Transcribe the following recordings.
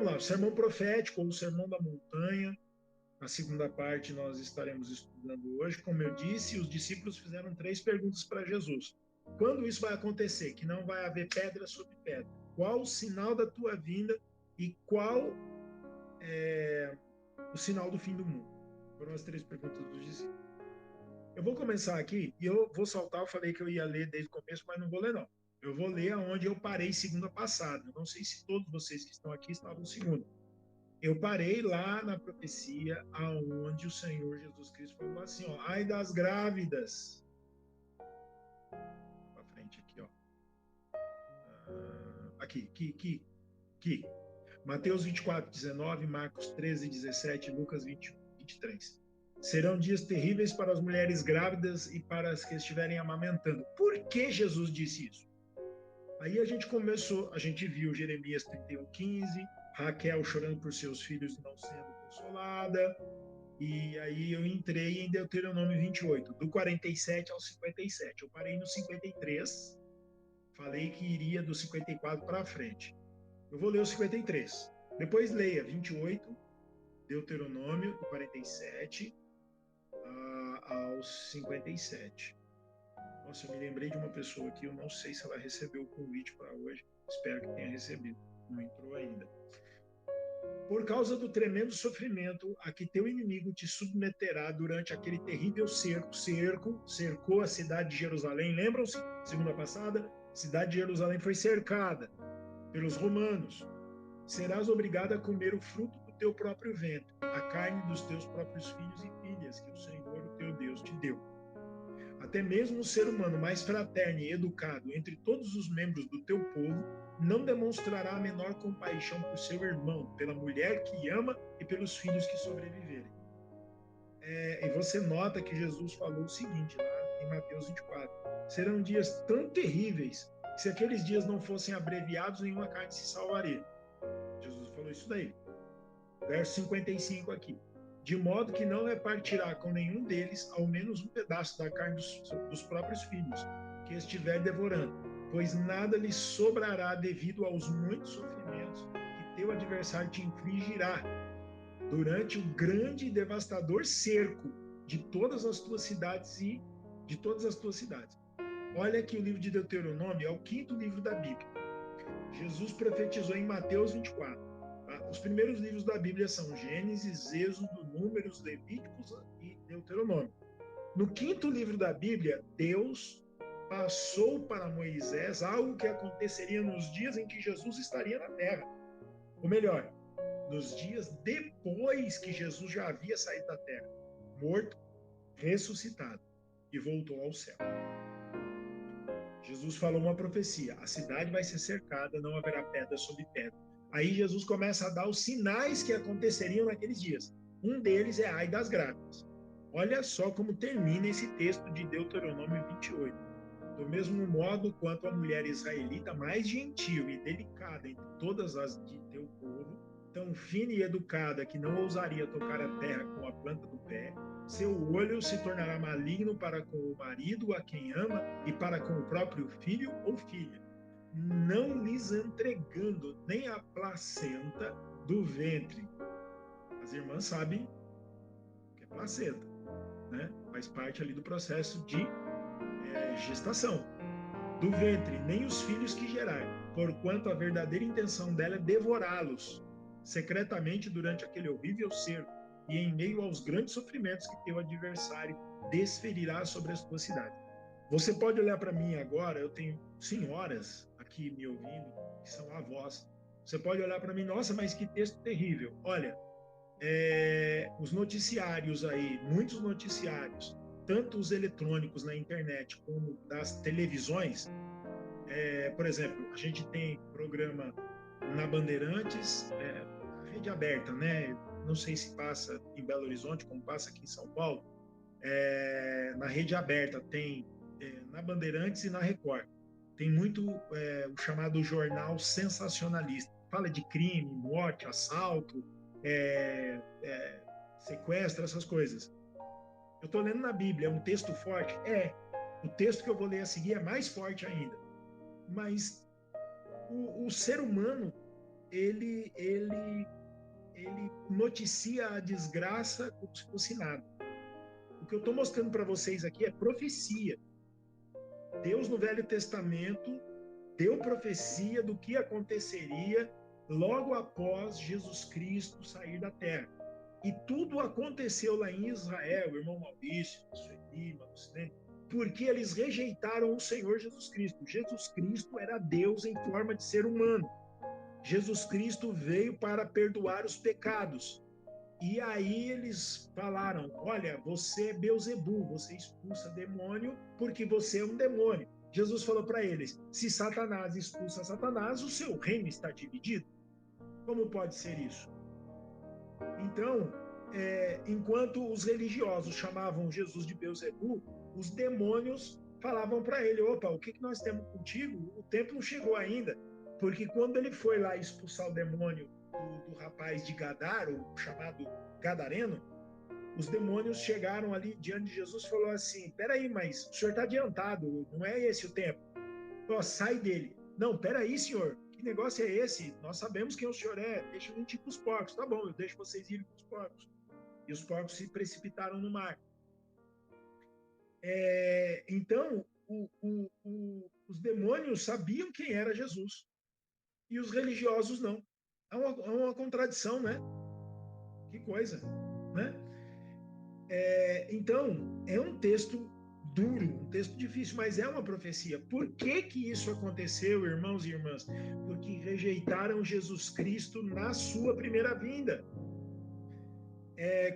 vamos lá, o sermão profético ou o sermão da montanha. A segunda parte nós estaremos estudando hoje. Como eu disse, os discípulos fizeram 3 perguntas para Jesus. Quando isso vai acontecer? Que não vai haver pedra sobre pedra. Qual o sinal da tua vinda e qual é o sinal do fim do mundo? Foram as 3 perguntas dos discípulos. Eu vou começar aqui e eu vou saltar. Eu falei que eu ia ler desde o começo, mas não vou ler, não. Eu vou ler aonde eu parei segunda passada. Eu não sei se todos vocês que estão aqui estavam segunda. Eu parei lá na profecia aonde o Senhor Jesus Cristo falou assim, ó, ai das grávidas. Para frente aqui, ó. Aqui. Mateus 24, 19, Marcos 13, 17, Lucas 21, 23. Serão dias terríveis para as mulheres grávidas e para as que estiverem amamentando. Por que Jesus disse isso? Aí a gente viu Jeremias 31, 15, Raquel chorando por seus filhos e não sendo consolada. E aí eu entrei em Deuteronômio 28, do 47 ao 57. Eu parei no 53, falei que iria do 54 para frente. Eu vou ler o 53. Depois leia 28, Deuteronômio, do 47 aos 57. Nossa, eu me lembrei de uma pessoa aqui, eu não sei se ela recebeu o convite para hoje. Espero que tenha recebido. Não entrou ainda. Por causa do tremendo sofrimento a que teu inimigo te submeterá durante aquele terrível cercou a cidade de Jerusalém. Lembram-se? Segunda passada, a cidade de Jerusalém foi cercada pelos romanos. Serás obrigado a comer o fruto do teu próprio ventre, a carne dos teus próprios filhos e filhas, que o Senhor, o teu Deus, te deu. Até mesmo o ser humano mais fraterno e educado entre todos os membros do teu povo não demonstrará a menor compaixão por seu irmão, pela mulher que ama e pelos filhos que sobreviverem. E você nota que Jesus falou o seguinte lá em Mateus 24: serão dias tão terríveis que se aqueles dias não fossem abreviados, nenhuma carne se salvaria. Jesus falou isso daí. Verso 55 aqui. De modo que não repartirá com nenhum deles ao menos um pedaço da carne dos próprios filhos, que estiver devorando, pois nada lhe sobrará devido aos muitos sofrimentos que teu adversário te infligirá durante o grande e devastador cerco de todas as tuas cidades e de todas as tuas cidades. Olha que o livro de Deuteronômio é o 5º livro da Bíblia. Jesus profetizou em Mateus 24. Os primeiros livros da Bíblia são Gênesis, Êxodo, Números, Levíticos e Deuteronômio. No 5º livro da Bíblia, Deus passou para Moisés algo que aconteceria nos dias em que Jesus estaria na terra. Ou melhor, nos dias depois que Jesus já havia saído da terra, morto, ressuscitado e voltou ao céu. Jesus falou uma profecia: a cidade vai ser cercada, não haverá pedra sobre pedra. Aí Jesus começa a dar os sinais que aconteceriam naqueles dias. Um deles é ai das grávidas. Olha só como termina esse texto de Deuteronômio 28. Do mesmo modo quanto a mulher israelita mais gentil e delicada entre todas as de teu povo, tão fina e educada que não ousaria tocar a terra com a planta do pé, seu olho se tornará maligno para com o marido a quem ama e para com o próprio filho ou filha, não lhes entregando nem a placenta do ventre. As irmãs sabem o que é placenta, né? Faz parte ali do processo de gestação. Do ventre, nem os filhos que gerar, porquanto a verdadeira intenção dela é devorá-los secretamente durante aquele horrível cerco e em meio aos grandes sofrimentos que teu adversário desferirá sobre as tuas cidades. Você pode olhar para mim agora, eu tenho senhoras aqui me ouvindo, que são avós. Você pode olhar para mim, nossa, mas que texto terrível. Olha, os noticiários aí, muitos noticiários, tanto os eletrônicos na internet como das televisões, por exemplo, a gente tem programa na Bandeirantes, rede aberta, né? Não sei se passa em Belo Horizonte, como passa aqui em São Paulo. Na rede aberta tem na Bandeirantes e na Record. Tem muito o chamado jornal sensacionalista. Fala de crime, morte, assalto, sequestro, essas coisas. Eu estou lendo na Bíblia, é um texto forte? O texto que eu vou ler a seguir é mais forte ainda. Mas o ser humano ele noticia a desgraça como se fosse nada. O que eu estou mostrando para vocês aqui é profecia. Deus, no Velho Testamento, deu profecia do que aconteceria logo após Jesus Cristo sair da terra. E tudo aconteceu lá em Israel, irmão Maurício, Sueli, Manucine, porque eles rejeitaram o Senhor Jesus Cristo. Jesus Cristo era Deus em forma de ser humano. Jesus Cristo veio para perdoar os pecados. E aí eles falaram, olha, você é Beelzebu, você expulsa demônio porque você é um demônio. Jesus falou para eles, se Satanás expulsa Satanás, o seu reino está dividido. Como pode ser isso? Então, enquanto os religiosos chamavam Jesus de Beelzebu, os demônios falavam para ele, opa, o que nós temos contigo? O tempo não chegou ainda. Porque quando ele foi lá expulsar o demônio do rapaz de Gadar, o chamado Gadareno, os demônios chegaram ali diante de Jesus e falaram assim, peraí, mas o senhor está adiantado, não é esse o tempo. Ó, sai dele. Não, peraí, senhor, que negócio é esse? Nós sabemos quem o senhor é, deixa eu ir para os porcos. Tá bom, eu deixo vocês irem para os porcos. E os porcos se precipitaram no mar. Então, os demônios sabiam quem era Jesus. E os religiosos não. É uma contradição, né? Que coisa, né? Então, é um texto duro, um texto difícil, mas é uma profecia. Por que isso aconteceu, irmãos e irmãs? Porque rejeitaram Jesus Cristo na sua primeira vinda.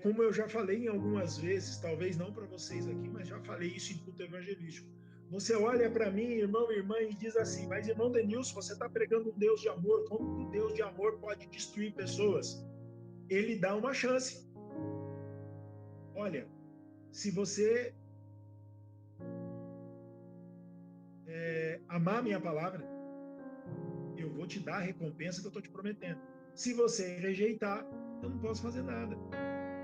Como eu já falei em algumas vezes, talvez não para vocês aqui, mas já falei isso em culto evangelístico. Você olha para mim, irmão e irmã, e diz assim, mas irmão Denilson, você está pregando um Deus de amor, como um Deus de amor pode destruir pessoas? Ele dá uma chance. Olha, se você amar a minha palavra, eu vou te dar a recompensa que eu estou te prometendo. Se você rejeitar, eu não posso fazer nada.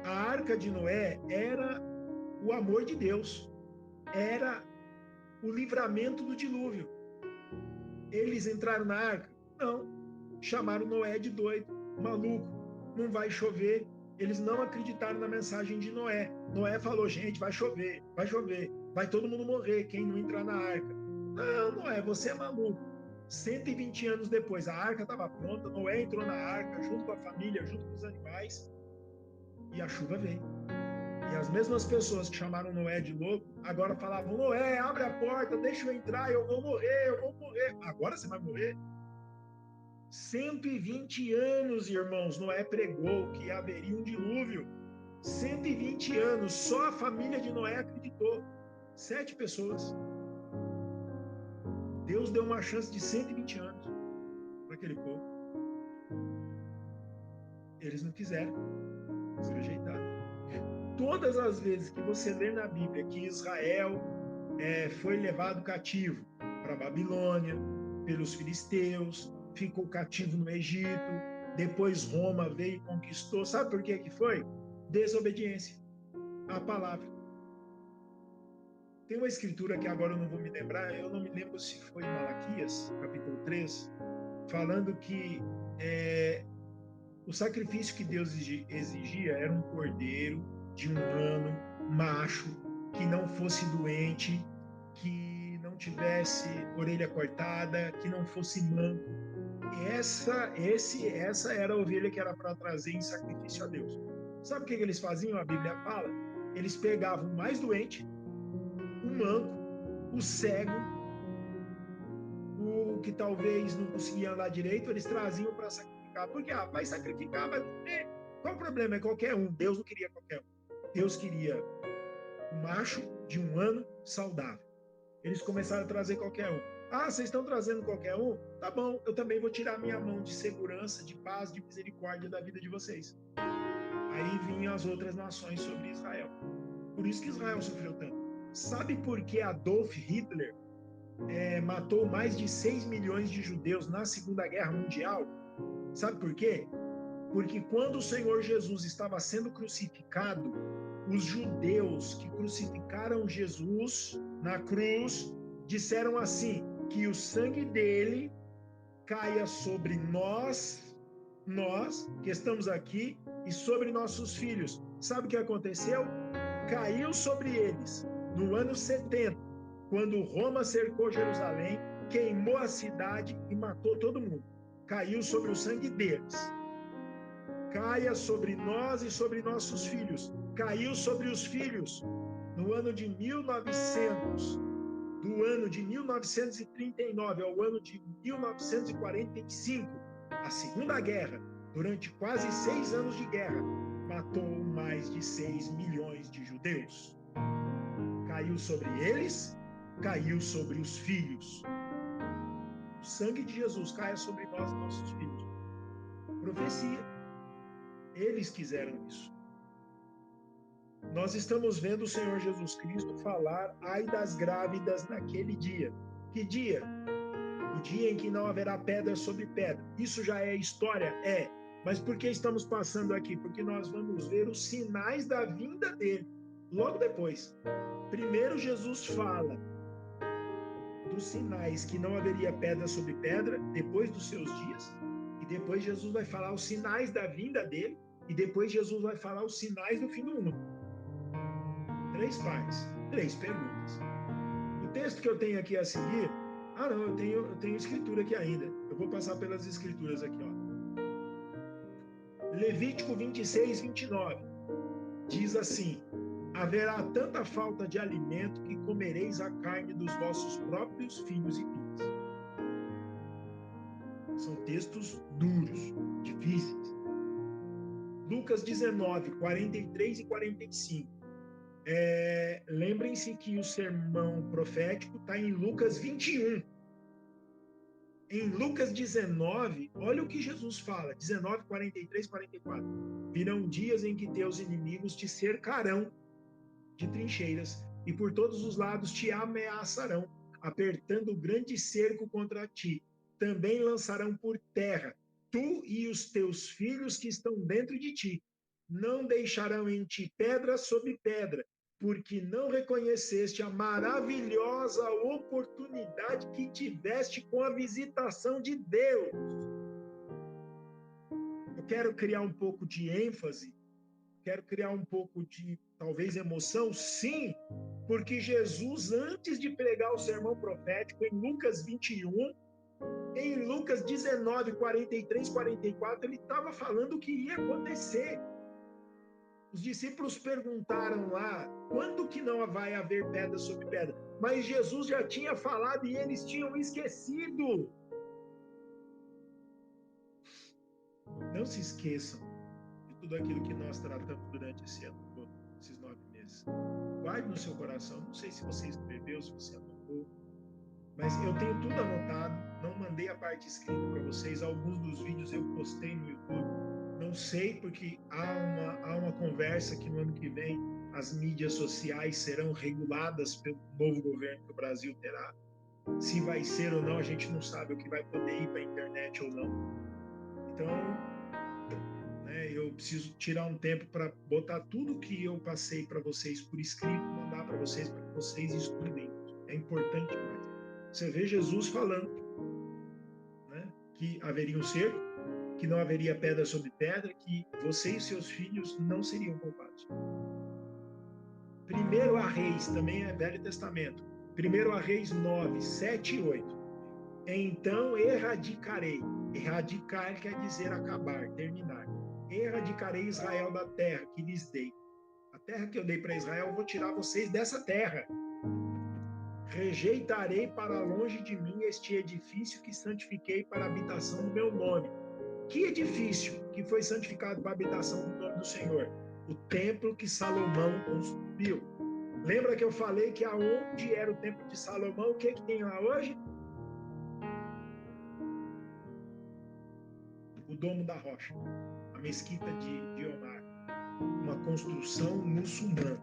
A arca de Noé era o amor de Deus, era o livramento do dilúvio. Eles entraram na arca? Não. Chamaram Noé de doido, maluco, não vai chover. Eles não acreditaram na mensagem de Noé. Noé falou, gente, vai chover, vai todo mundo morrer, quem não entrar na arca. Não, Noé, você é maluco. 120 anos depois, a arca estava pronta, Noé entrou na arca, junto com a família, junto com os animais, e a chuva veio. E as mesmas pessoas que chamaram Noé de louco, agora falavam, Noé, abre a porta, deixa eu entrar, eu vou morrer. Agora você vai morrer? 120 anos, irmãos, Noé pregou que haveria um dilúvio. 120 anos, só a família de Noé acreditou. 7 pessoas. Deus deu uma chance de 120 anos para aquele povo. Eles não quiseram, eles rejeitaram. Todas as vezes que você lê na Bíblia que Israel foi levado cativo para a Babilônia, pelos filisteus, ficou cativo no Egito, depois Roma veio e conquistou. Sabe por que foi? Desobediência à palavra. Tem uma escritura que agora eu não vou me lembrar, eu não me lembro se foi em Malaquias, capítulo 3, falando que o sacrifício que Deus exigia era um cordeiro de 1 ano, macho, que não fosse doente, que não tivesse orelha cortada, que não fosse manco. Essa era a ovelha que era para trazer em sacrifício a Deus. Sabe o que eles faziam? A Bíblia fala. Eles pegavam o mais doente, o manco, o cego, o que talvez não conseguia andar direito, eles traziam para sacrificar. Porque vai sacrificar, vai morrer. Qual o problema? É qualquer um. Deus não queria qualquer um. Deus queria um macho de 1 ano saudável. Eles começaram a trazer qualquer um. Vocês estão trazendo qualquer um? Tá bom, eu também vou tirar minha mão de segurança, de paz, de misericórdia da vida de vocês. Aí vinham as outras nações sobre Israel. Por isso que Israel sofreu tanto. Sabe por que Adolf Hitler matou mais de 6 milhões de judeus na Segunda Guerra Mundial? Sabe por quê? Porque quando o Senhor Jesus estava sendo crucificado, os judeus que crucificaram Jesus na cruz disseram assim, que o sangue dele caia sobre nós nós que estamos aqui e sobre nossos filhos. Sabe o que aconteceu? Caiu sobre eles no ano 70, quando Roma cercou Jerusalém, queimou a cidade e matou todo mundo. Caiu sobre o sangue deles. Caia sobre nós e sobre nossos filhos. Caiu sobre os filhos no ano de 1900, do ano de 1939 ao ano de 1945, a Segunda Guerra, durante quase 6 anos de guerra, matou mais de 6 milhões de judeus. Caiu sobre eles, caiu sobre os filhos. O sangue de Jesus caia sobre nós e nossos filhos. Profecia. Eles quiseram isso. Nós estamos vendo o Senhor Jesus Cristo falar: ai das grávidas naquele dia. Que dia? O dia em que não haverá pedra sobre pedra. Isso já é história? É. Mas por que estamos passando aqui? Porque nós vamos ver os sinais da vinda dele logo depois. Primeiro Jesus fala dos sinais que não haveria pedra sobre pedra depois dos seus dias, e depois Jesus vai falar os sinais da vinda dele, e depois Jesus vai falar os sinais do fim do mundo. 3 partes, 3 perguntas. O texto que eu tenho aqui a seguir, eu tenho escritura aqui ainda. Eu vou passar pelas escrituras aqui, ó. Levítico 26, 29. Diz assim: haverá tanta falta de alimento que comereis a carne dos vossos próprios filhos e filhas. São textos duros, difíceis. Lucas 19, 43 e 45. Lembrem-se que o sermão profético está em Lucas 21. Em Lucas 19, olha o que Jesus fala, 19, 43, 44. Virão dias em que teus inimigos te cercarão de trincheiras e por todos os lados te ameaçarão, apertando grande cerco contra ti. Também lançarão por terra tu e os teus filhos que estão dentro de ti. Não deixarão em ti pedra sobre pedra, porque não reconheceste a maravilhosa oportunidade que tiveste com a visitação de Deus. Eu quero criar um pouco de ênfase, quero criar um pouco de, talvez, emoção, sim, porque Jesus, antes de pregar o sermão profético, em Lucas 21, em Lucas 19, 43, 44, ele estava falando o que ia acontecer. Os discípulos perguntaram lá, quando que não vai haver pedra sobre pedra? Mas Jesus já tinha falado e eles tinham esquecido. Não se esqueçam de tudo aquilo que nós tratamos durante esse ano todo, esses 9 meses. Guarde no seu coração. Não sei se você escreveu, se você anotou, mas eu tenho tudo anotado. Não mandei a parte escrita para vocês. Alguns dos vídeos eu postei no YouTube. Não sei, porque há uma conversa que no ano que vem as mídias sociais serão reguladas pelo novo governo que o Brasil terá. Se vai ser ou não, a gente não sabe, o que vai poder ir para a internet ou não. Então, eu preciso tirar um tempo para botar tudo que eu passei para vocês por escrito, mandar para vocês estudem. É importante demais. Você vê Jesus falando, que haveria um cerco, que não haveria pedra sobre pedra, que você e seus filhos não seriam poupados. 1 Reis, também é Velho Testamento. 1 Reis 9, 7 e 8. Então erradicarei. Erradicar quer dizer acabar, terminar. Erradicarei Israel da terra que lhes dei. A terra que eu dei para Israel, eu vou tirar vocês dessa terra. Rejeitarei para longe de mim este edifício que santifiquei para a habitação do meu nome. Que edifício que foi santificado para a habitação do nome do Senhor? O templo que Salomão construiu. Lembra que eu falei que aonde era o templo de Salomão, o que tem lá hoje? O Domo da Rocha, a mesquita de Omar, uma construção muçulmana.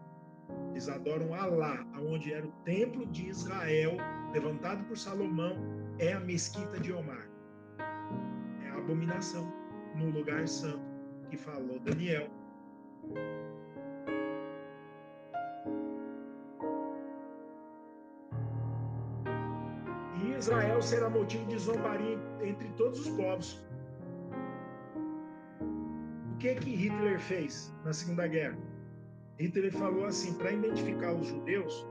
Eles adoram Alá, aonde era o templo de Israel, levantado por Salomão, é a mesquita de Omar. É a abominação no lugar santo que falou Daniel. E Israel será motivo de zombaria entre todos os povos. que Hitler fez na Segunda Guerra? Hitler falou assim, para identificar os judeus,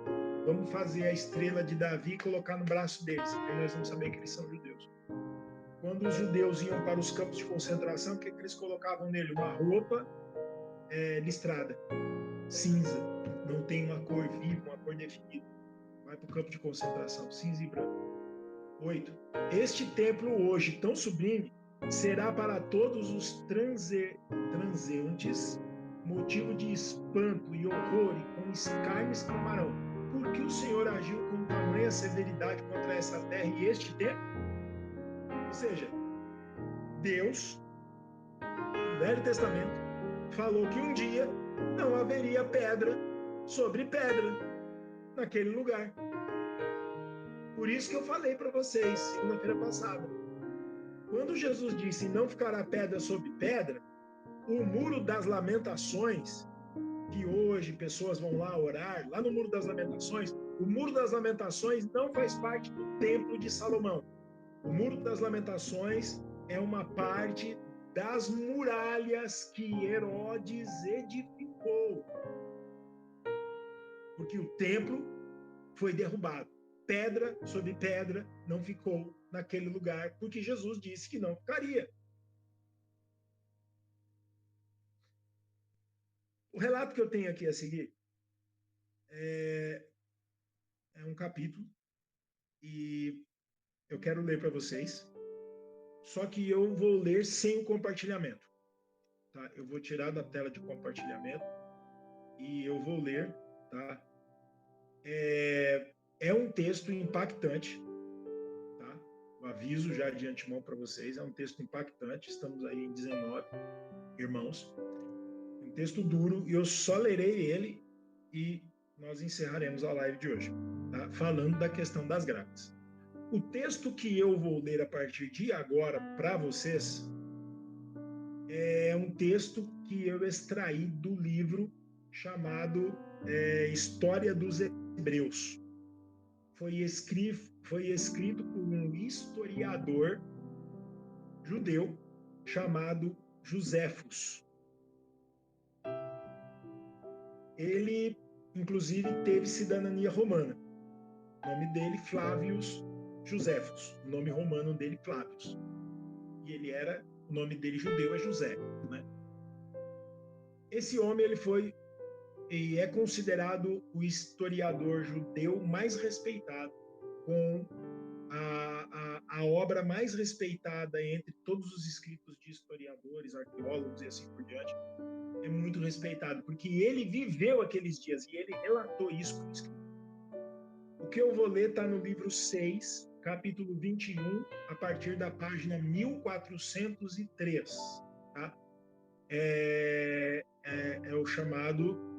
vamos fazer a estrela de Davi e colocar no braço deles, aí nós vamos saber que eles são judeus. Quando os judeus iam para os campos de concentração, o que eles colocavam nele? Uma roupa listrada, cinza, não tem uma cor viva, uma cor definida. Vai para o campo de concentração, cinza e branco. 8. Este templo hoje, tão sublime, será para todos os transeuntes motivo de espanto e horror, e com escárnio exclamarão: por que o Senhor agiu com tamanha severidade contra essa terra e este templo? Ou seja, Deus, no Velho Testamento, falou que um dia não haveria pedra sobre pedra naquele lugar. Por isso que eu falei para vocês, segunda-feira passada. Quando Jesus disse, não ficará pedra sobre pedra, o Muro das Lamentações, que hoje pessoas vão lá orar, lá no Muro das Lamentações, o Muro das Lamentações não faz parte do Templo de Salomão. O Muro das Lamentações é uma parte das muralhas que Herodes edificou. Porque o templo foi derrubado. Pedra sobre pedra não ficou naquele lugar, porque Jesus disse que não ficaria. O relato que eu tenho aqui a seguir é um capítulo e eu quero ler para vocês, só que eu vou ler sem o compartilhamento. Tá? Eu vou tirar da tela de compartilhamento e eu vou ler. Tá? É um texto impactante. Tá? O aviso já de antemão para vocês, é um texto impactante. Estamos aí em 19 irmãos. Um texto duro e eu só lerei ele e nós encerraremos a live de hoje, tá? Falando da questão das grávidas. O texto que eu vou ler a partir de agora para vocês é um texto que eu extraí do livro chamado História dos Hebreus. Foi escrito por um historiador judeu chamado Joséfos. Ele, inclusive, teve cidadania romana. O nome dele, Flávios Joséfos. O nome romano dele, Flávios. E ele era, o nome dele judeu é José, né? Esse homem, ele foi e é considerado o historiador judeu mais respeitado, com a obra mais respeitada entre todos os escritos de historiadores, arqueólogos e assim por diante. É muito respeitado, porque ele viveu aqueles dias e ele relatou isso por escrito. O que eu vou ler está no livro 6, capítulo 21, a partir da página 1403. Tá? É o chamado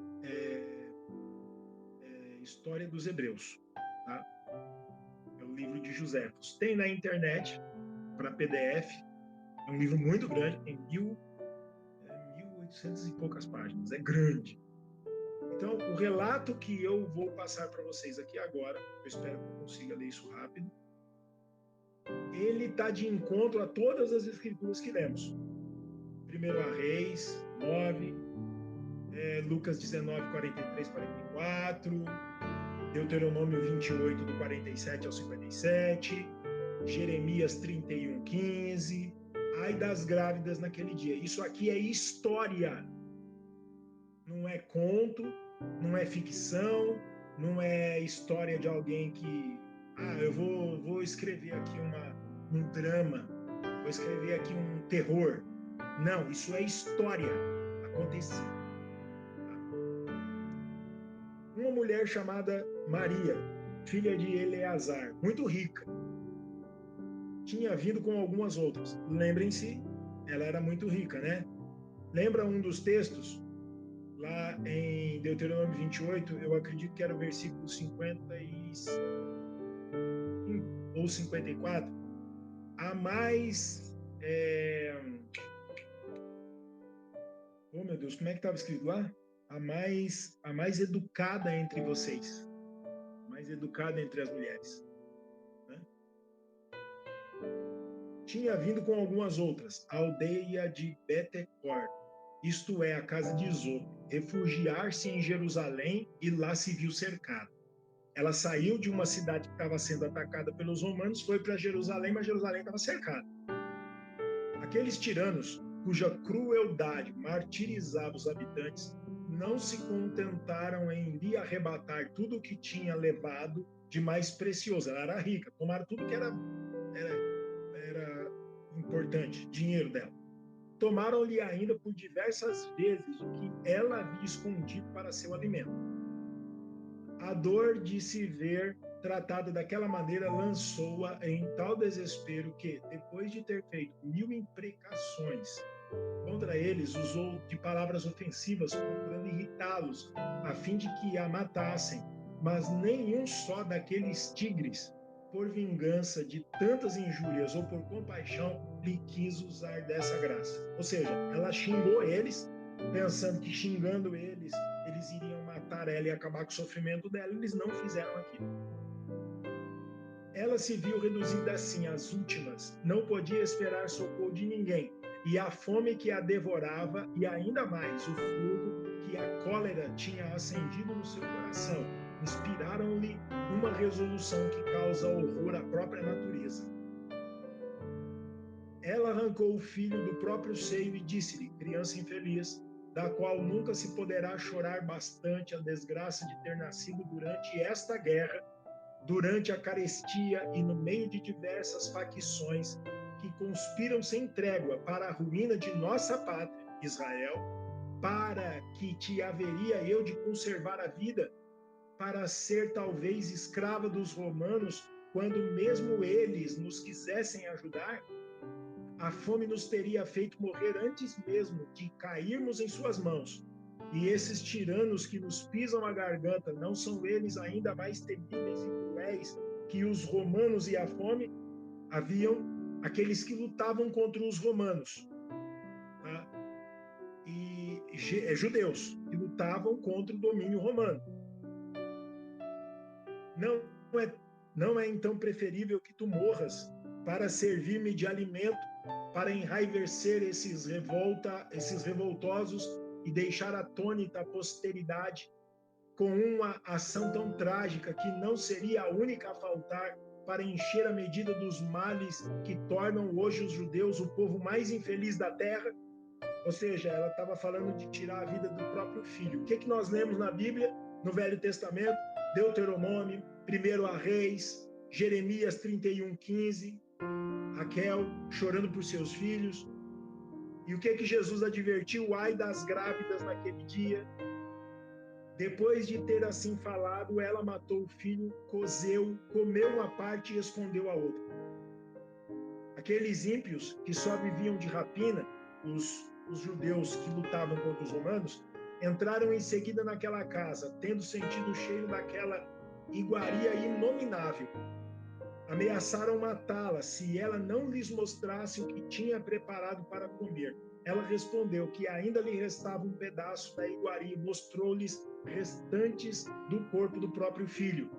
História dos Hebreus. Tá? É o livro de Joséfos. Tem na internet, para PDF. É um livro muito grande, tem 1.800 e poucas páginas. É grande. Então, o relato que eu vou passar para vocês aqui agora, eu espero que eu consiga ler isso rápido, ele está de encontro a todas as escrituras que lemos. 1 Reis 9, Lucas 19, 43, 44, Deuteronômio 28, do 47 ao 57, Jeremias 31, 15, ai das grávidas naquele dia. Isso aqui é história. Não é conto, não é ficção, não é história de alguém que, eu vou escrever aqui um drama, vou escrever aqui um terror. Não, isso é história. Aconteceu. Uma mulher chamada Maria, filha de Eleazar, muito rica, tinha vindo com algumas outras. Lembrem-se, ela era muito rica, né? Lembra um dos textos? Lá em Deuteronômio 28, eu acredito que era o versículo 55 ou 54, a mais... Oh, meu Deus, como é que estava escrito lá? A mais educada entre vocês. Mais educada entre as mulheres. Né? Tinha vindo com algumas outras. A aldeia de Betecor. isto é, a casa de Isope, refugiar-se em Jerusalém e lá se viu cercada. Ela saiu de uma cidade que estava sendo atacada pelos romanos, foi para Jerusalém, mas Jerusalém estava cercada. Aqueles tiranos, cuja crueldade martirizava os habitantes, não se contentaram em lhe arrebatar tudo o que tinha levado de mais precioso. Ela era rica, tomaram tudo que era importante, dinheiro dela. Tomaram-lhe ainda por diversas vezes o que ela havia escondido para seu alimento. A dor de se ver tratada daquela maneira lançou-a em tal desespero que, depois de ter feito 1000 imprecações contra eles, usou de palavras ofensivas, procurando irritá-los, a fim de que a matassem. Mas nenhum só daqueles tigres, por vingança de tantas injúrias ou por compaixão, lhe quis usar dessa graça. Ou seja, ela xingou eles, pensando que xingando eles iriam matar ela e acabar com o sofrimento dela. Eles não fizeram aquilo. Ela se viu reduzida assim às últimas, não podia esperar socorro de ninguém, e a fome que a devorava, e ainda mais o fogo que a cólera tinha acendido no seu coração, inspiraram-lhe uma resolução que causa horror à própria natureza. Ela arrancou o filho do próprio seio e disse-lhe, criança infeliz, da qual nunca se poderá chorar bastante a desgraça de ter nascido durante esta guerra, durante a carestia e no meio de diversas facções que conspiram sem trégua para a ruína de nossa pátria, Israel, para que te haveria eu de conservar a vida, para ser talvez escrava dos romanos, quando mesmo eles nos quisessem ajudar? A fome nos teria feito morrer antes mesmo de cairmos em suas mãos. E esses tiranos que nos pisam a garganta, não são eles ainda mais temíveis e cruéis que os romanos e a fome? Haviam aqueles que lutavam contra os romanos, tá? E judeus que lutavam contra o domínio romano. Não é então preferível que tu morras para servir-me de alimento, para enraivecer esses revoltosos e deixar atônita a posteridade com uma ação tão trágica que não seria a única a faltar para encher a medida dos males que tornam hoje os judeus o povo mais infeliz da terra? Ou seja, ela estava falando de tirar a vida do próprio filho. O que nós lemos na Bíblia, no Velho Testamento? Deuteronômio, 1 Reis, Jeremias 31:15, Raquel chorando por seus filhos. E o que Jesus advertiu? Ai das grávidas naquele dia. Depois de ter assim falado, ela matou o filho, cozeu, comeu uma parte e escondeu a outra. Aqueles ímpios que só viviam de rapina, os judeus que lutavam contra os romanos, entraram em seguida naquela casa, tendo sentido o cheiro daquela iguaria inominável. Ameaçaram matá-la se ela não lhes mostrasse o que tinha preparado para comer. Ela respondeu que ainda lhe restava um pedaço da iguaria e mostrou-lhes restantes do corpo do próprio filho.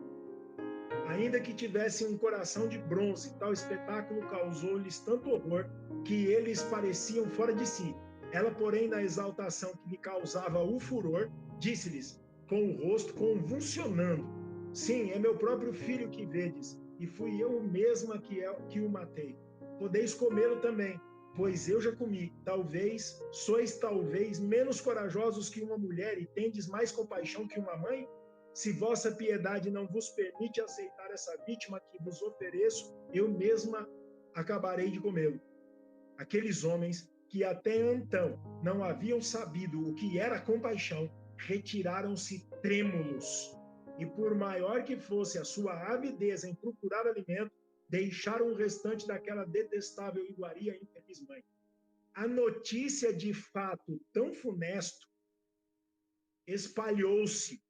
Ainda que tivessem um coração de bronze, tal espetáculo causou-lhes tanto horror que eles pareciam fora de si. Ela, porém, na exaltação que lhe causava o furor, disse-lhes, com o rosto convulsionando, sim, é meu próprio filho que vedes, e fui eu mesma que o matei. Podeis comê-lo também, pois eu já comi. Sois talvez menos corajosos que uma mulher e tendes mais compaixão que uma mãe? Se vossa piedade não vos permite aceitar essa vítima que vos ofereço, eu mesma acabarei de comê-lo. Aqueles homens que até então não haviam sabido o que era compaixão, retiraram-se trêmulos. E por maior que fosse a sua avidez em procurar alimento, deixaram o restante daquela detestável iguaria infeliz mãe. A notícia de fato tão funesto espalhou-se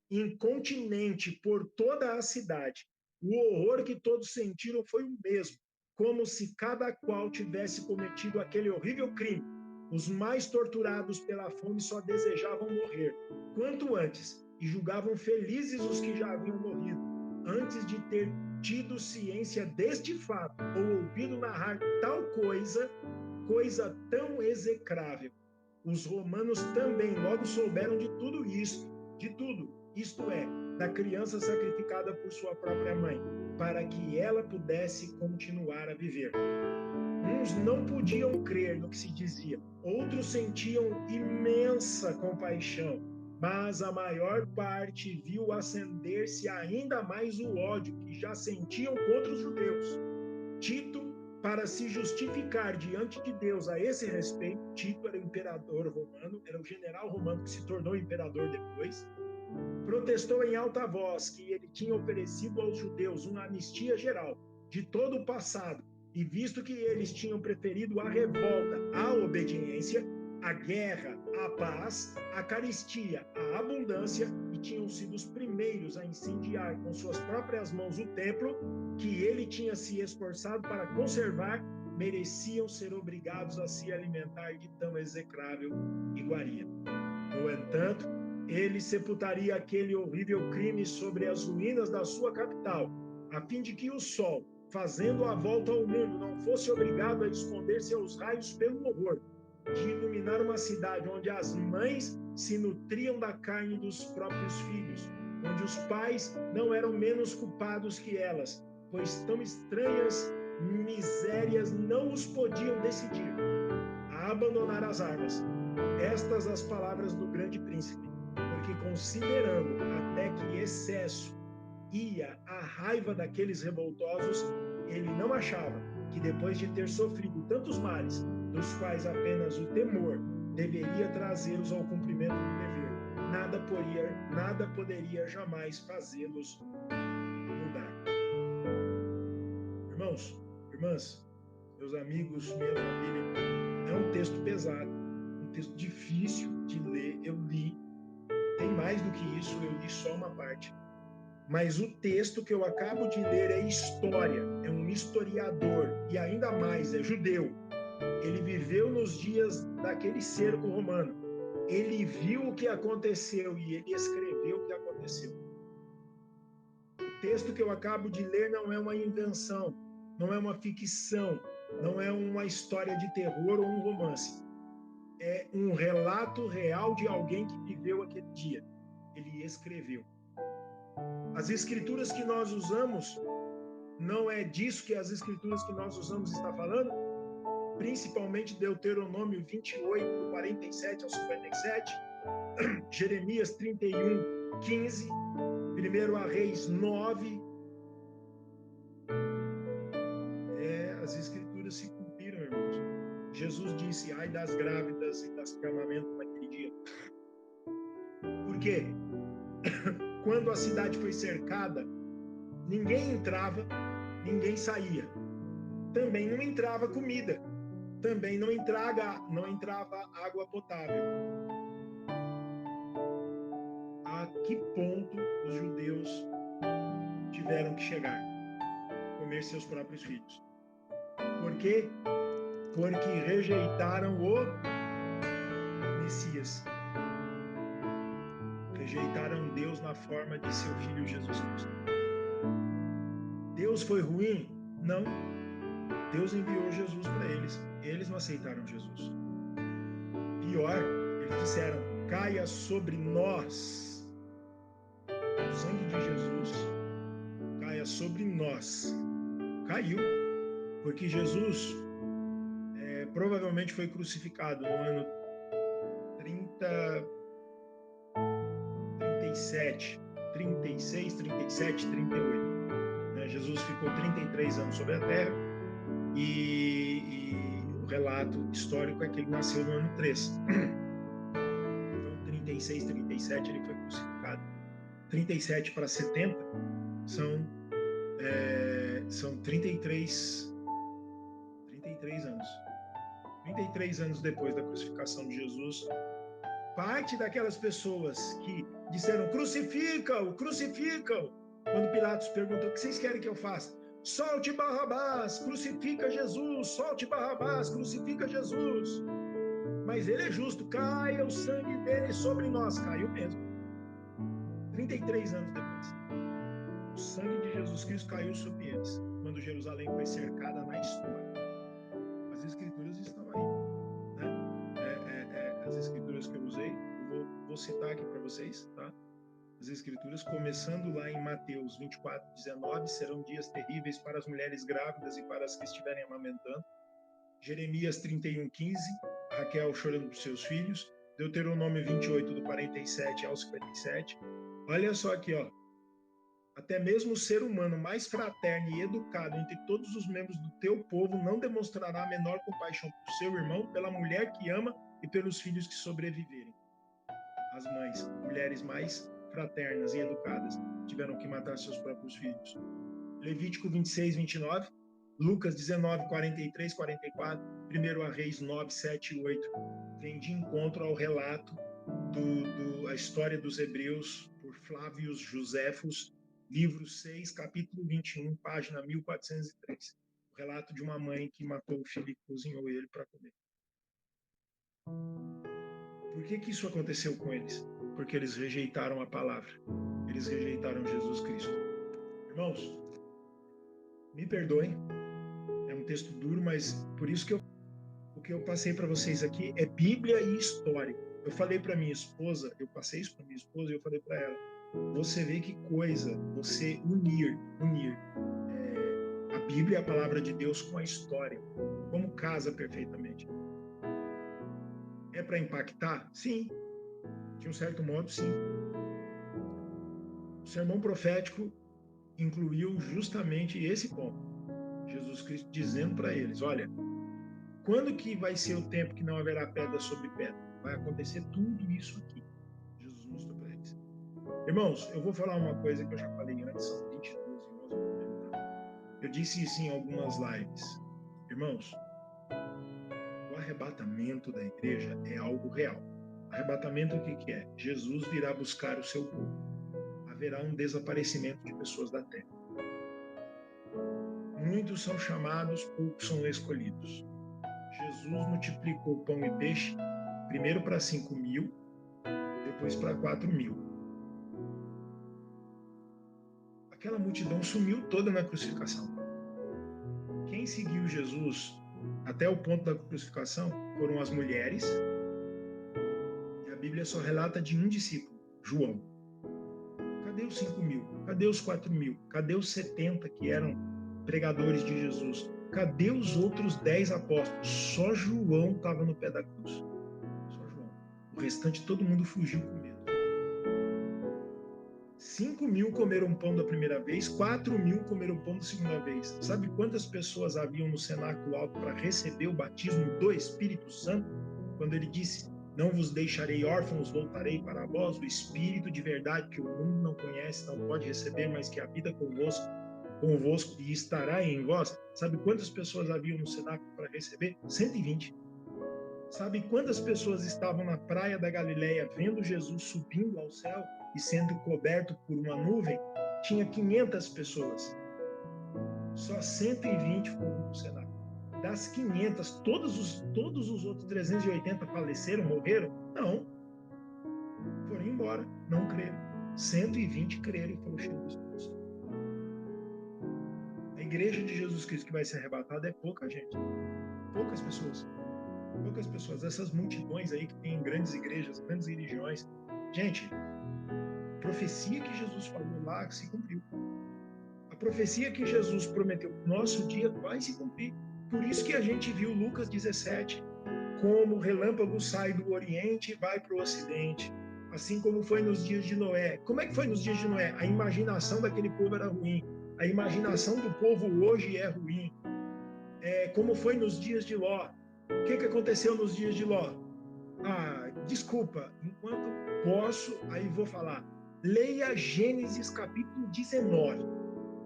incontinente por toda a cidade. O horror que todos sentiram foi o mesmo, como se cada qual tivesse cometido aquele horrível crime. Os mais torturados pela fome só desejavam morrer, quanto antes, e julgavam felizes os que já haviam morrido, antes de ter tido ciência deste fato, ou ouvido narrar tal coisa tão execrável. os romanos também logo souberam de tudo isso, de tudo, isto é, da criança sacrificada por sua própria mãe, para que ela pudesse continuar a viver. Uns não podiam crer no que se dizia, outros sentiam imensa compaixão, mas a maior parte viu acender-se ainda mais o ódio que já sentiam contra os judeus. Tito, para se justificar diante de Deus a esse respeito, Tito era o imperador romano, era o general romano que se tornou imperador depois, protestou em alta voz que ele tinha oferecido aos judeus uma anistia geral de todo o passado, e visto que eles tinham preferido a revolta à obediência, a guerra à paz, a carestia à abundância, e tinham sido os primeiros a incendiar com suas próprias mãos o templo que ele tinha se esforçado para conservar, mereciam ser obrigados a se alimentar de tão execrável iguaria. No entanto, ele sepultaria aquele horrível crime sobre as ruínas da sua capital, a fim de que o sol, fazendo a volta ao mundo, não fosse obrigado a esconder seus raios pelo horror de iluminar uma cidade onde as mães se nutriam da carne dos próprios filhos, onde os pais não eram menos culpados que elas, pois tão estranhas misérias não os podiam decidir a abandonar as armas. Estas as palavras do grande príncipe, porque considerando até que excesso ia a raiva daqueles revoltosos, ele não achava que depois de ter sofrido tantos males, dos quais apenas o temor deveria trazê-los ao cumprimento do dever, nada poderia jamais fazê-los mudar. Irmãos, irmãs, meus amigos, minha família, é um texto pesado, um texto difícil de ler. Eu li, tem mais do que isso, eu li só uma parte. Mas o texto que eu acabo de ler é história, é um historiador, e ainda mais, é judeu. Ele viveu nos dias daquele cerco romano. Ele viu o que aconteceu e ele escreveu o que aconteceu. O texto que eu acabo de ler não é uma invenção, não é uma ficção, não é uma história de terror ou um romance. É um relato real de alguém que viveu aquele dia. Ele escreveu. As escrituras que nós usamos, não é disso que as escrituras que nós usamos está falando? Principalmente Deuteronômio 28, do 47 ao 57, Jeremias 31, 15, 1 Reis 9. As escrituras se cumpriram, irmãos. Jesus disse, ai das grávidas e das que amamentam naquele dia. Por quê? Quando a cidade foi cercada, ninguém entrava, ninguém saía. Também não entrava comida. Também não entrava água potável. A que ponto os judeus tiveram que chegar? Comer seus próprios filhos. Por quê? Porque rejeitaram o Messias. Rejeitaram Deus na forma de seu Filho Jesus Cristo. Deus foi ruim? Não. Deus enviou Jesus para eles. Eles não aceitaram Jesus. Pior, eles disseram, caia sobre nós o sangue de Jesus. Caia sobre nós. Caiu. Porque Jesus provavelmente foi crucificado no ano 37, 36, 37, 38. Jesus ficou 33 anos sobre a terra e o relato histórico é que ele nasceu no ano 3. Então, 36, 37 ele foi crucificado. 37 para 70 são 33 anos. 33 anos depois da crucificação de Jesus, parte daquelas pessoas que disseram, crucifica-o, crucifica-o. Quando Pilatos perguntou, o que vocês querem que eu faça? Solte Barrabás, crucifica Jesus, solte Barrabás, crucifica Jesus. Mas ele é justo, caia o sangue dele sobre nós. Caiu mesmo. 33 anos depois. O sangue de Jesus Cristo caiu sobre eles, quando Jerusalém foi cercada na história. As escrituras estão aí. As vou citar aqui para vocês, tá? As Escrituras, começando lá em Mateus 24:19, serão dias terríveis para as mulheres grávidas e para as que estiverem amamentando. Jeremias 31:15, Raquel chorando por seus filhos. Deuteronômio 28, do 47 ao 57. Olha só aqui, ó. Até mesmo o ser humano mais fraterno e educado entre todos os membros do teu povo não demonstrará a menor compaixão por seu irmão, pela mulher que ama e pelos filhos que sobreviverem. As mães, mulheres mais fraternas e educadas, tiveram que matar seus próprios filhos. Levítico 26:29, Lucas 19:43, 44, 1 Reis 9, 7 e 8, vem de encontro ao relato a história dos hebreus por Flávio Joséfos, livro 6, capítulo 21, página 1403. O relato de uma mãe que matou o filho e cozinhou ele para comer. Por que isso aconteceu com eles? Porque eles rejeitaram a palavra. Eles rejeitaram Jesus Cristo. Irmãos, me perdoem, é um texto duro, mas por isso que o que eu passei para vocês aqui é Bíblia e história. Eu falei para minha esposa, eu passei isso para minha esposa e eu falei para ela, você vê que coisa, você unir a Bíblia, a palavra de Deus, com a história, como casa perfeitamente. É para impactar? Sim. De um certo modo, sim. O sermão profético incluiu justamente esse ponto. Jesus Cristo dizendo para eles, olha, quando que vai ser o tempo que não haverá pedra sobre pedra? Vai acontecer tudo isso aqui. Jesus mostrou para eles. Irmãos, eu vou falar uma coisa que eu já falei antes, são 22 irmãos. Eu disse isso em algumas lives. Irmãos, o arrebatamento da igreja é algo real. Arrebatamento o que é? Jesus virá buscar o seu povo. Haverá um desaparecimento de pessoas da terra. Muitos são chamados, poucos são escolhidos. Jesus multiplicou pão e peixe, primeiro para 5.000, depois para 4.000. Aquela multidão sumiu toda na crucificação. Quem seguiu Jesus até o ponto da crucificação foram as mulheres, e a Bíblia só relata de um discípulo, João. Cadê os 5.000? Cadê os 4.000? Cadê os 70 que eram pregadores de Jesus? Cadê os outros 10 apóstolos? Só João estava no pé da cruz. Só João. O restante, todo mundo fugiu com medo. 5.000 comeram pão da primeira vez, 4.000 comeram pão da segunda vez. Sabe quantas pessoas haviam no cenáculo alto para receber o batismo do Espírito Santo? Quando ele disse, não vos deixarei órfãos, voltarei para vós, o Espírito de verdade que o mundo não conhece, não pode receber, mas que habita convosco e estará em vós. Sabe quantas pessoas haviam no cenáculo para receber? 120. Sabe quantas pessoas estavam na praia da Galileia vendo Jesus subindo ao céu e sendo coberto por uma nuvem? Tinha 500 pessoas. Só 120 foram no cenáculo. Das 500, todos os outros 380 faleceram, morreram? Não. Foram embora, não creram. 120 creram e foram cheios do Espírito Santo. A igreja de Jesus Cristo que vai ser arrebatada é pouca gente. Poucas pessoas. Poucas pessoas. Essas multidões aí que tem grandes igrejas, grandes religiões. Gente, a profecia que Jesus falou lá se cumpriu. A profecia que Jesus prometeu no nosso dia vai se cumprir. Por isso que a gente viu Lucas 17, como o relâmpago sai do Oriente e vai para o Ocidente. Assim como foi nos dias de Noé. Como é que foi nos dias de Noé? A imaginação daquele povo era ruim. A imaginação do povo hoje é ruim. Como foi nos dias de Ló. O que aconteceu nos dias de Ló? Desculpa, enquanto posso, aí vou falar. Leia Gênesis capítulo 19.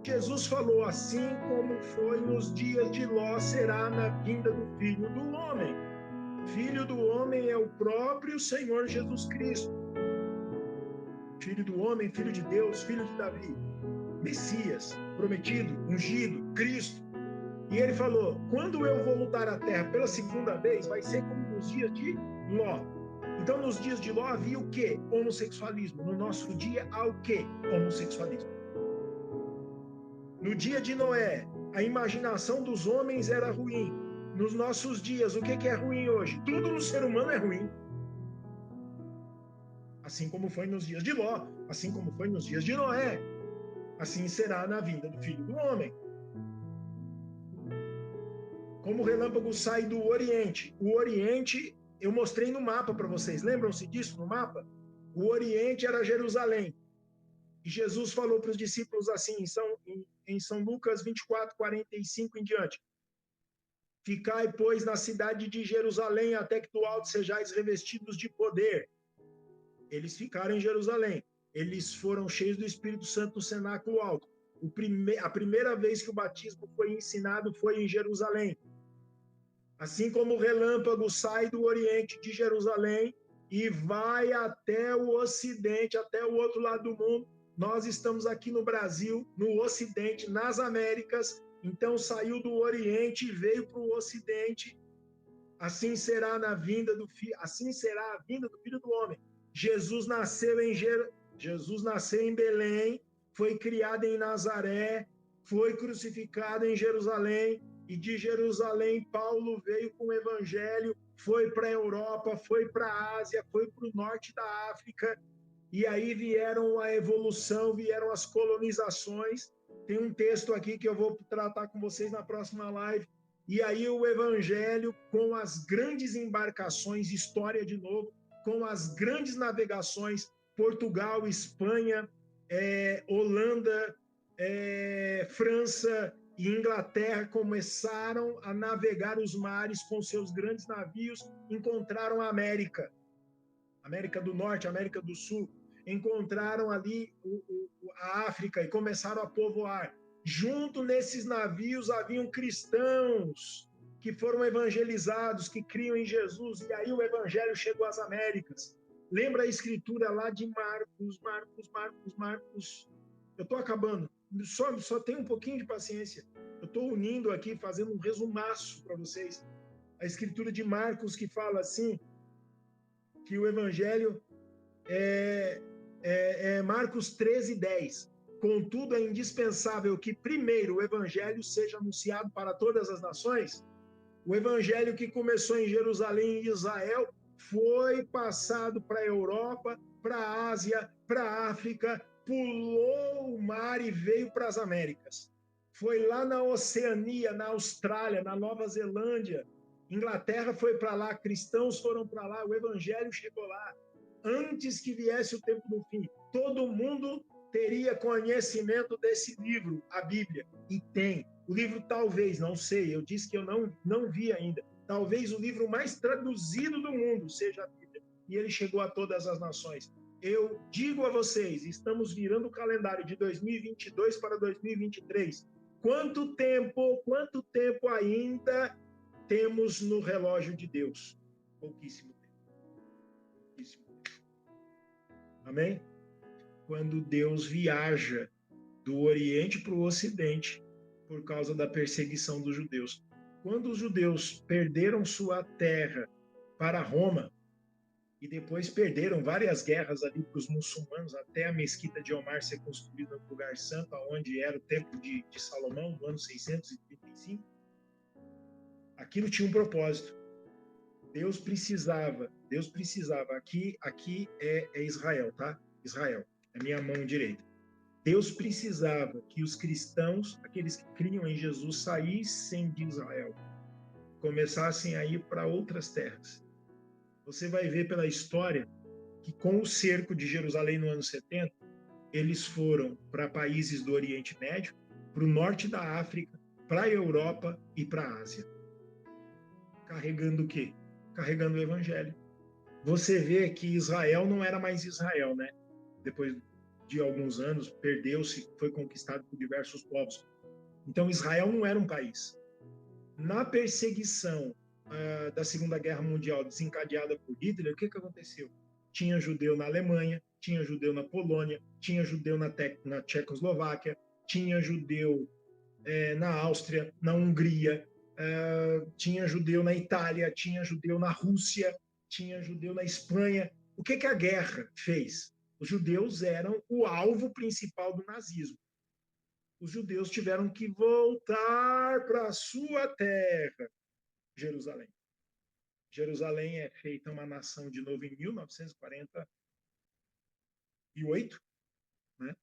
Jesus falou, assim como foi nos dias de Ló, será na vinda do Filho do Homem. Filho do Homem é o próprio Senhor Jesus Cristo. Filho do Homem, Filho de Deus, Filho de Davi. Messias, prometido, ungido, Cristo. E ele falou, quando eu voltar à terra pela segunda vez, vai ser como nos dias de Ló. Então, nos dias de Ló havia o quê? Homossexualismo. No nosso dia, há o quê? Homossexualismo. No dia de Noé, a imaginação dos homens era ruim. Nos nossos dias, o que é ruim hoje? Tudo no ser humano é ruim. assim como foi nos dias de Ló, assim como foi nos dias de Noé. Assim será na vinda do Filho do Homem. Como o relâmpago sai do Oriente. O Oriente, eu mostrei no mapa para vocês. Lembram-se disso no mapa? O Oriente era Jerusalém. E Jesus falou para os discípulos assim, em São Lucas 24, 45 em diante. Ficai, pois, na cidade de Jerusalém, até que do alto sejais revestidos de poder. Eles ficaram em Jerusalém. Eles foram cheios do Espírito Santo no cenáculo alto. A primeira vez que o batismo foi ensinado foi em Jerusalém. Assim como o relâmpago sai do Oriente de Jerusalém e vai até o Ocidente, até o outro lado do mundo, nós estamos aqui no Brasil, no Ocidente, nas Américas. Então saiu do Oriente e veio para o Ocidente. Assim será na vinda do filho, assim será a vinda do Filho do Homem. Jesus nasceu em Belém, foi criado em Nazaré, foi crucificado em Jerusalém, e de Jerusalém Paulo veio com o evangelho, foi para a Europa, foi para a Ásia, foi para o norte da África, e aí vieram a evolução, vieram as colonizações. Tem um texto aqui que eu vou tratar com vocês na próxima live. E aí o evangelho, com as grandes embarcações, história de novo, com as grandes navegações, Portugal, Espanha, Holanda, França e Inglaterra começaram a navegar os mares com seus grandes navios, encontraram a América do Norte, América do Sul, encontraram ali a África e começaram a povoar. Junto nesses navios haviam cristãos que foram evangelizados, que criam em Jesus, e aí o evangelho chegou às Américas. Lembra a escritura lá de Marcos. Eu estou acabando, só tem um pouquinho de paciência. Eu estou unindo aqui, fazendo um resumaço para vocês. A escritura de Marcos que fala assim, que o evangelho Marcos 13, 10. Contudo, é indispensável que primeiro o evangelho seja anunciado para todas as nações. O evangelho que começou em Jerusalém e Israel foi passado para a Europa, para a Ásia, para a África, pulou o mar e veio para as Américas. Foi lá na Oceania, na Austrália, na Nova Zelândia. Inglaterra foi para lá, cristãos foram para lá, o evangelho chegou lá. Antes que viesse o tempo do fim, todo mundo teria conhecimento desse livro, a Bíblia, e tem. O livro talvez, não sei, eu disse que eu não vi ainda, talvez o livro mais traduzido do mundo seja a Bíblia, e ele chegou a todas as nações. Eu digo a vocês, estamos virando o calendário de 2022 para 2023. Quanto tempo ainda temos no relógio de Deus? Pouquíssimo tempo. Pouquíssimo tempo. Amém? Quando Deus viaja do Oriente para o Ocidente por causa da perseguição dos judeus. Quando os judeus perderam sua terra para Roma e depois perderam várias guerras ali para os muçulmanos, até a mesquita de Omar ser construída no lugar santo, onde era o templo de Salomão, no ano 635, aquilo tinha um propósito. Deus precisava, aqui é Israel, tá? Israel, é minha mão direita. Deus precisava que os cristãos, aqueles que criam em Jesus, saíssem de Israel, começassem a ir para outras terras. Você vai ver pela história que com o cerco de Jerusalém no ano 70, eles foram para países do Oriente Médio, para o norte da África, para a Europa e para a Ásia. Carregando o quê? Carregando o evangelho. Você vê que Israel não era mais Israel, né? Depois de alguns anos, perdeu-se, foi conquistado por diversos povos. Então, Israel não era um país. Na perseguição da Segunda Guerra Mundial, desencadeada por Hitler, o que aconteceu? Tinha judeu na Alemanha, tinha judeu na Polônia, tinha judeu na Tchecoslováquia, tinha judeu na Áustria, na Hungria, tinha judeu na Itália, tinha judeu na Rússia, tinha judeu na Espanha. O que a guerra fez? Os judeus eram o alvo principal do nazismo. Os judeus tiveram que voltar para a sua terra, Jerusalém. Jerusalém é feita uma nação de novo em 1948, né?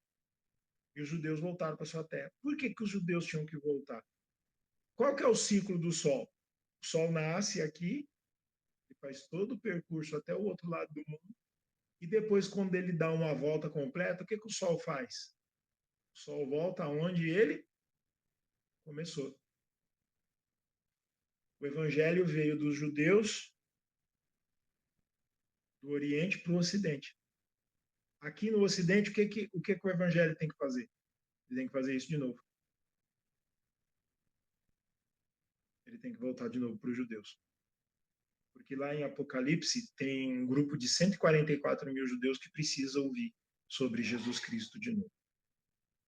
E os judeus voltaram para sua terra. Por que os judeus tinham que voltar? Qual que é o ciclo do Sol? O Sol nasce aqui, ele faz todo o percurso até o outro lado do mundo, e depois, quando ele dá uma volta completa, o que o Sol faz? O Sol volta aonde ele começou. O Evangelho veio dos judeus do Oriente para o Ocidente. Aqui no Ocidente, o que o Evangelho tem que fazer? Ele tem que fazer isso de novo. Ele tem que voltar de novo para os judeus. Porque lá em Apocalipse tem um grupo de 144 mil judeus que precisa ouvir sobre Jesus Cristo de novo.